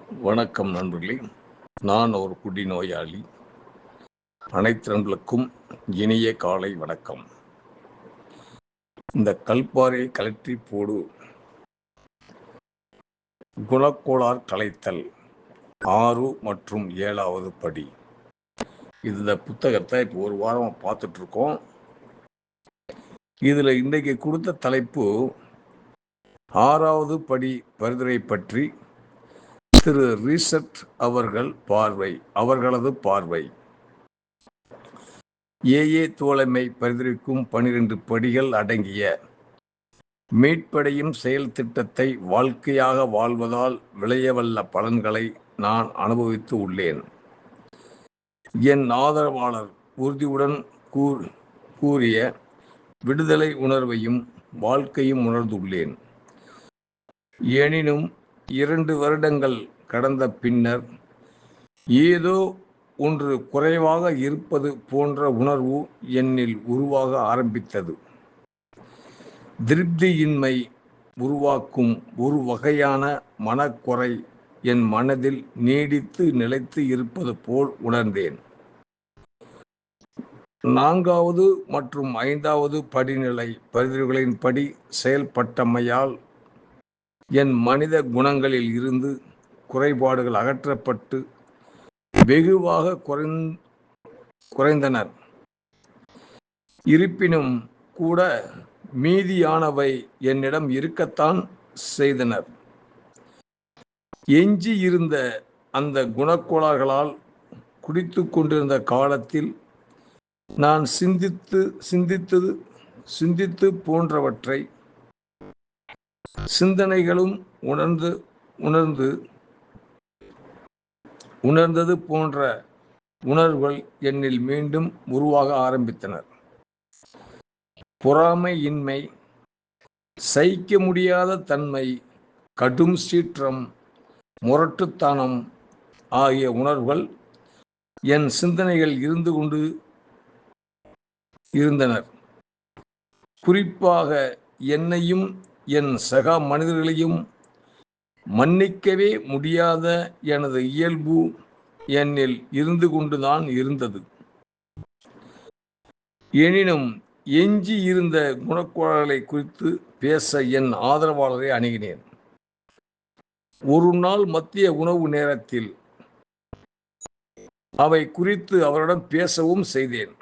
வணக்கம் நண்பர்களே. நான் ஒரு குடிநோயாளி. அனைத்து நண்பர்களுக்கும் இனிய காலை வணக்கம். இந்த கல்பாறையை கழற்றி போடு, குணக்கோளாறு களைத்தல் 6 மற்றும் 7வது படி. இந்த புத்தகத்தை இப்போ ஒரு வாரமா பார்த்துட்டு இருக்கோம். இதுல இன்றைக்கு கொடுத்த தலைப்பு 6வது படி பரிந்துரை பற்றி திரு ரிச்சர்ட் அவர்களது பார்வை. ஏஏ தோழமை பரிந்துரைக்கும் 12 படிகள் அடங்கிய மீட்படையும் செயல் திட்டத்தை வாழ்க்கையாக வாழ்வதால் விளையவல்ல பலன்களை நான் அனுபவித்து உள்ளேன். என் ஆதரவாளர் உறுதியுடன் கூறிய விடுதலை உணர்வையும் வாழ்க்கையும் உணர்ந்துள்ளேன். எனினும் 2 வருடங்கள் கடந்த பின்னர் ஏதோ ஒன்று குறைவாக இருப்பது போன்ற உணர்வு என்னில் உருவாக ஆரம்பித்தது. திருப்தியின்மை உருவாக்கும் ஒரு வகையான மனக்குறை என் மனதில் நீடித்து நிலைத்து இருப்பது போல் உணர்ந்தேன். 4வது மற்றும் 5வது படிநிலை பரிந்துரைகளின்படி செயல்பட்டமையால் என் மனித குணங்களில் இருந்து குறைபாடுகள் அகற்றப்பட்டு வெகுவாக குறைந்தனர். இருப்பினும் கூட மீதியானவை என்னிடம் இருக்கத்தான் செய்தனர். எஞ்சி இருந்த அந்த குணக்கோளாறுகளால் குடித்து கொண்டிருந்த காலத்தில் நான் சிந்தித்து போன்றவற்றை சிந்தனைகளும் உணர்ந்தது போன்ற உணர்வுகள் என்னில் மீண்டும் உருவாக ஆரம்பித்தனர். பொறாமையின்மை, சகிக்க முடியாத தன்மை, கடும் சீற்றம், முரட்டுத்தனம் ஆகிய உணர்வுகள் என் சிந்தனைகள் இருந்து கொண்டு இருந்தனர். குறிப்பாக என்னையும் என் சக மனிதர்களையும் மன்னிக்கவே முடியாத எனது இயல்பு என்னில் இருந்து கொண்டுதான் இருந்தது. எனினும் எஞ்சி இருந்த குணக்கோளாறுகளை குறித்து பேச என் ஆதரவாளரை அணுகினேன். ஒரு நாள் மத்திய உணவு நேரத்தில் அவை குறித்து அவரிடம் பேசவும் செய்தேன்.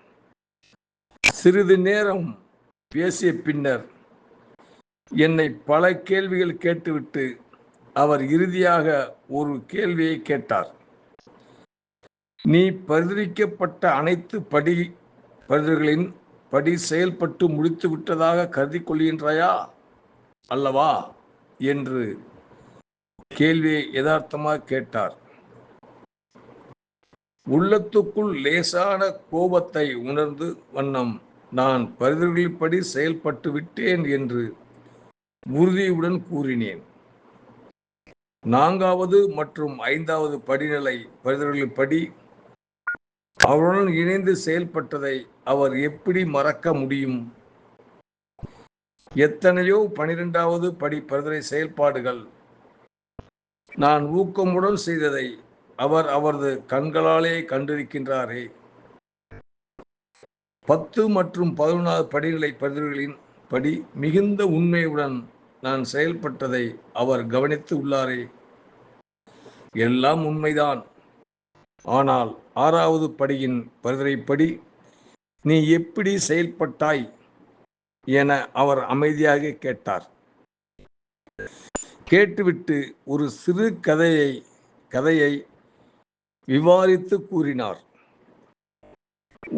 சிறிது நேரம் பேசிய பின்னர் என்னை பல கேள்விகள் கேட்டுவிட்டு அவர் இறுதியாக ஒரு கேள்வியை கேட்டார். நீ பரிந்துரைக்கப்பட்ட அனைத்து பரிந்துரைகளின் படி செயல்பட்டு முடித்து விட்டதாக கருதி கொள்கின்றாயா அல்லவா என்று கேள்வியை யதார்த்தமாக கேட்டார். உள்ளத்துக்குள் லேசான கோபத்தை உணர்ந்து வண்ணம் நான் பரிந்துரைகளின்படி செயல்பட்டு விட்டேன் என்று உறுதியுடன் கூறினேன். 4வது மற்றும் 5வது படிநிலை பரிந்துரைகளின்படி அவருடன் இணைந்து செயல்பட்டதை அவர் எப்படி மறக்க முடியும்? எத்தனையோ 12வது படி பரிந்துரை செயல்பாடுகள் நான் ஊக்கமுடன் செய்ததை அவர் அவரது கண்களாலே கண்டிருக்கின்றாரே. 10 மற்றும் 11வது படிநிலை பரிந்துரைகளின் படி மிகுந்த உண்மையுடன் நான் செயல்பட்டதை அவர் கவனித்து உள்ளாரே. எல்லாம் உண்மைதான். ஆனால் 6வது படியின் பரிந்துரைப்படி நீ எப்படி செயல்பட்டாய் என அவர் அமைதியாக கேட்டார். கேட்டுவிட்டு ஒரு சிறு கதையை விவாதித்து கூறினார்.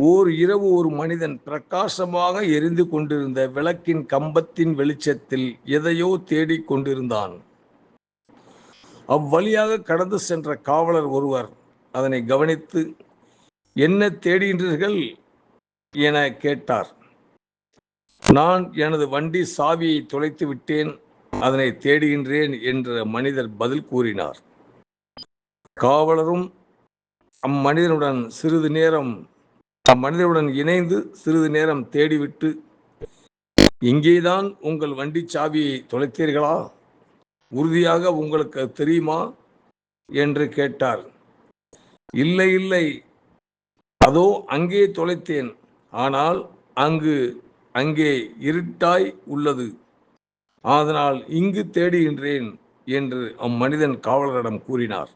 ஓர் இரவு ஒரு மனிதன் பிரகாசமாக எரிந்து கொண்டிருந்த விளக்கின் கம்பத்தின் வெளிச்சத்தில் எதையோ தேடிக் கொண்டிருந்தான். அவ்வழியாக கடந்து சென்ற காவலர் ஒருவர் அதனை கவனித்து, என்ன தேடுகின்றீர்கள் என கேட்டார். நான் எனது வண்டி சாவியை தொலைத்து விட்டேன், அதனை தேடுகின்றேன் என்று மனிதர் பதில் கூறினார். காவலரும் அம்மனிதனுடன் இணைந்து சிறிது நேரம் தேடிவிட்டு, இங்கேதான் உங்கள் வண்டி சாவியை தொலைத்தீர்களா? உறுதியாக உங்களுக்கு தெரியுமா என்று கேட்டார். இல்லை இல்லை, அதோ அங்கே தொலைத்தேன், ஆனால் அங்கே இருட்டாய் உள்ளது, அதனால் இங்கு தேடுகின்றேன் என்று அம்மனிதன் காவலரிடம் கூறினார்.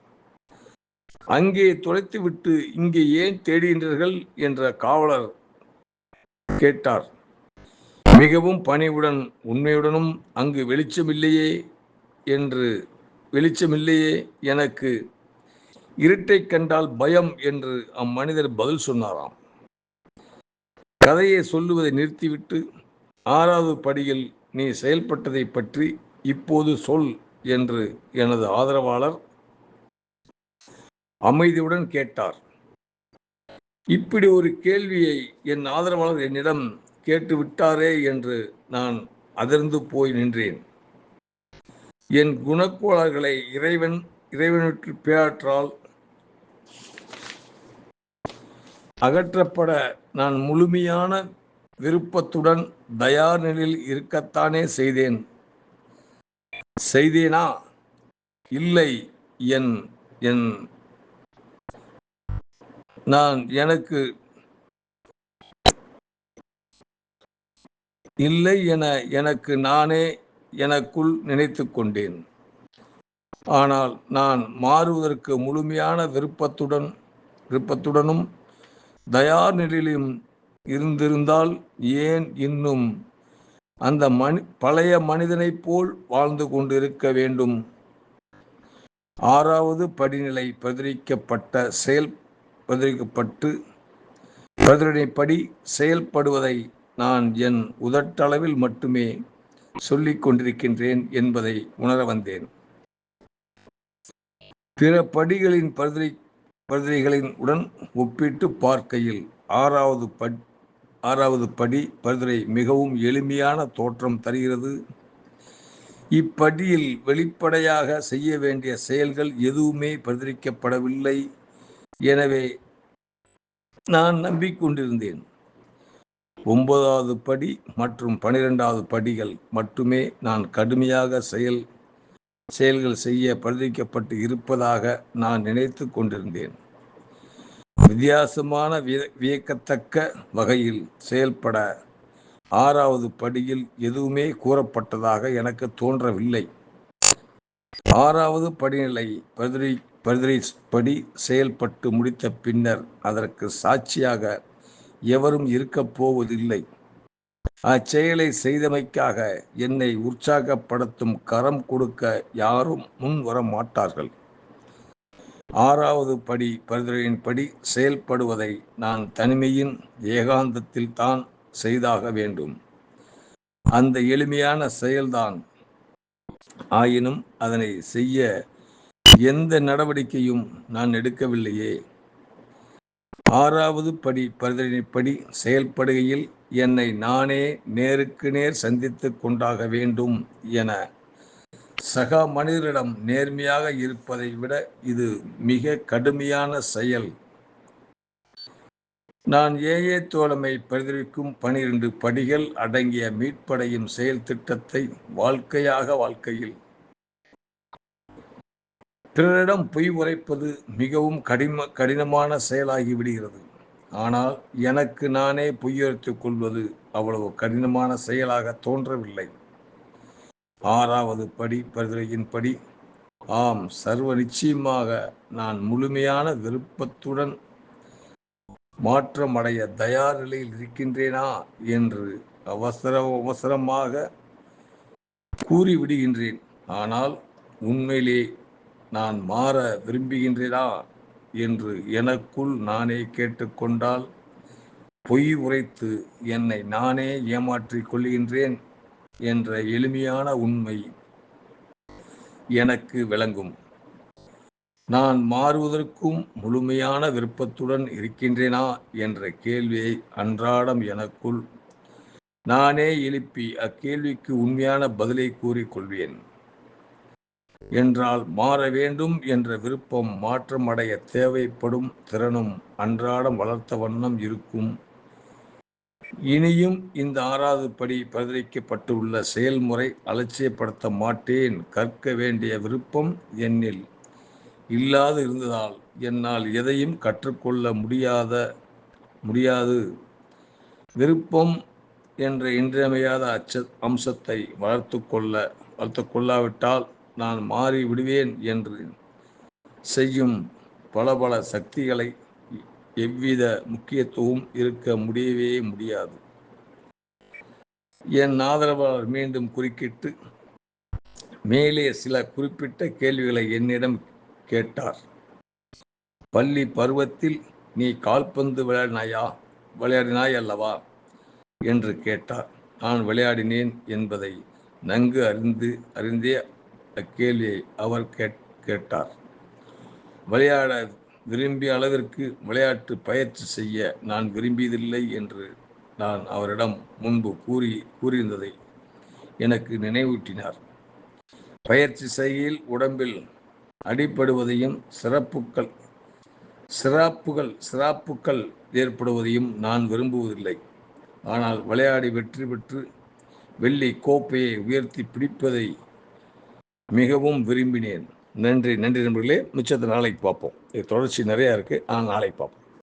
அங்கே தொலைத்துவிட்டு இங்கே ஏன் தேடுகின்றீர்கள் என்று காவலர் கேட்டார். மிகவும் பணிவுடன் உண்மையுடனும் அங்கு வெளிச்சமில்லையே, எனக்கு இருட்டை கண்டால் பயம் என்று அம்மனிதர் பதில் சொன்னாராம். கதையை சொல்லுவதை நிறுத்திவிட்டு 6வது படியில் நீ செயல்பட்டதை பற்றி இப்போது சொல் என்று எனது ஆதரவாளர் அமைதியுடன் கேட்டார். இப்படி ஒரு கேள்வியை என் ஆதரவாளர் என்னிடம் கேட்டுவிட்டாரே என்று நான் அதிர்ந்து போய் நின்றேன். என் குணக்கோளாறுகளை இறைவனுக்கு பேராற்றால் அகற்றப்பட நான் முழுமையான விருப்பத்துடன் தயார் நிலையில் இருக்கத்தானே செய்தேனா? இல்லை, நான் இல்லை என எனக்கு நானே எனக்குள் நினைத்து கொண்டேன். ஆனால் நான் மாறுவதற்கு முழுமையான விருப்பத்துடனும் தயார் நிலையிலும் இருந்திருந்தால் ஏன் இன்னும் அந்த பழைய மனிதனைப் போல் வாழ்ந்து கொண்டிருக்க வேண்டும்? 6வது படிநிலை பரிந்துரைப்படி செயல்படுவதை நான் என் உதட்டளவில் மட்டுமே சொல்லிக் கொண்டிருக்கின்றேன் என்பதை உணர வந்தேன். பிற படிகளின் பரிந்துரைகளின் உடன் ஒப்பிட்டு பார்க்கையில் 6வது படி பரிந்துரை மிகவும் எளிமையான தோற்றம் தருகிறது. இப்படியில் வெளிப்படையாக செய்ய வேண்டிய செயல்கள் எதுவுமே பரிந்துரைக்கப்படவில்லை. எனவே நான் நம்பிக்கொண்டிருந்தேன் 9வது படி மற்றும் 12வது படிகள் மட்டுமே நான் கடுமையாக செயல்கள் செய்ய பரிந்துரைக்கப்பட்டு இருப்பதாக நான் நினைத்து கொண்டிருந்தேன். வித்தியாசமான வியக்கத்தக்க வகையில் செயல்பட 6வது படியில் எதுவுமே கூறப்பட்டதாக எனக்கு தோன்றவில்லை. 6வது படிநிலை பரிந்துரைப்படி செயல்பட்டு முடித்த பின்னர் அதற்கு சாட்சியாக எவரும் இருக்கப் போவதில்லை. அச்செயலை செய்தமைக்காக என்னை உற்சாகப்படுத்தும் கரம் கொடுக்க யாரும் முன் வர மாட்டார்கள். 6வது படி பரிந்துரையின்படி செயல்படுவதை நான் தனிமையின் ஏகாந்தத்தில் தான் செய்தாக வேண்டும். அந்த எளிமையான செயல்தான். ஆயினும் அதனை செய்ய எந்த நடவடிக்கையும் நான் எடுக்கவில்லையே. 6வது படி பரிந்துரையின்படி செயல்படுகையில் என்னை நானே நேருக்கு நேர் சந்தித்து கொண்டாக வேண்டும் என சக மனிதரிடம் நேர்மையாக இருப்பதை விட இது மிக கடுமையான செயல். நான் தோழமை பரிந்துரைக்கும் 12 படிகள் அடங்கிய மீட்படையும் செயல் திட்டத்தை வாழ்க்கையில் பிறரிடம் பொய் உரைப்பது மிகவும் கடினமான செயலாகிவிடுகிறது. ஆனால் எனக்கு நானே பொய்யுரைத்துக் கொள்வது அவ்வளவு கடினமான செயலாக தோன்றவில்லை. 6வது படி பரிந்துரையின்படி ஆம், சர்வ நிச்சயமாக நான் முழுமையான விருப்பத்துடன் மாற்றமடைய தயார் நிலையில் இருக்கின்றேனா என்று அவசரமாக கூறிவிடுகின்றேன். ஆனால் உண்மையிலே நான் மாற விரும்புகின்றேனா என்று எனக்குள் நானே கேட்டுக்கொண்டால் பொய் உரைத்து என்னை நானே ஏமாற்றிக் கொள்கின்றேன் என்ற எளிமையான உண்மை எனக்கு விளங்கும். நான் மாறுவதற்கும் முழுமையான விருப்பத்துடன் இருக்கின்றேனா என்ற கேள்வியை அன்றாடம் எனக்குள் நானே எழுப்பி அக்கேள்விக்கு உண்மையான பதிலை கூறிக்கொள்வேன். என்றால் மாற வேண்டும் என்ற விருப்பம் மாற்றம் அடைய தேவைப்படும் திறனும் அன்றாடம் வளர்த்த வண்ணம் இருக்கும். இனியும் இந்த 6வது படி பரிந்துரைக்கப்பட்டுள்ள செயல்முறை அலட்சியப்படுத்த மாட்டேன். கற்க வேண்டிய விருப்பம் என்னில் இல்லாது இருந்ததால் என்னால் எதையும் கற்றுக்கொள்ள முடியாது. விருப்பம் என்ற இன்றியமையாத அம்சத்தை வளர்த்து கொள்ளாவிட்டால் நான் மாறி விடுவேன் என்று செய்யும் பல சக்திகளை எவ்வித முக்கியத்துவம் இருக்க முடியாது. என் ஆதரவாளர் மீண்டும் குறுக்கிட்டு மேலே சில குறிப்பிட்ட கேள்விகளை என்னிடம் கேட்டார். பள்ளி பருவத்தில் நீ கால்பந்து விளையாடினாய் அல்லவா என்று கேட்டார். நான் விளையாடினேன் என்பதை நன்கு அறிந்தே அக்கேள்வியை அவர் கேட்டார். விளையாட விரும்பிய அளவிற்கு விளையாட்டு பயிற்சி செய்ய நான் விரும்பியதில்லை என்று நான் அவரிடம் முன்பு கூறியிருந்ததை எனக்கு நினைவூட்டினார். பயிற்சி செய்கையில் உடம்பில் அடிபடுவதையும் சிராப்புகள் ஏற்படுவதையும் நான் விரும்புவதில்லை. ஆனால் விளையாடி வெற்றி பெற்று வெள்ளி கோப்பையை உயர்த்தி பிடிப்பதை மிகவும் விரும்பினேன். நன்றி நண்பர்களே. மிச்சத்தை நாளைக்கு பார்ப்போம். இது தொடர்ச்சி நிறையா இருக்குது. நாளைக்கு பார்ப்போம்.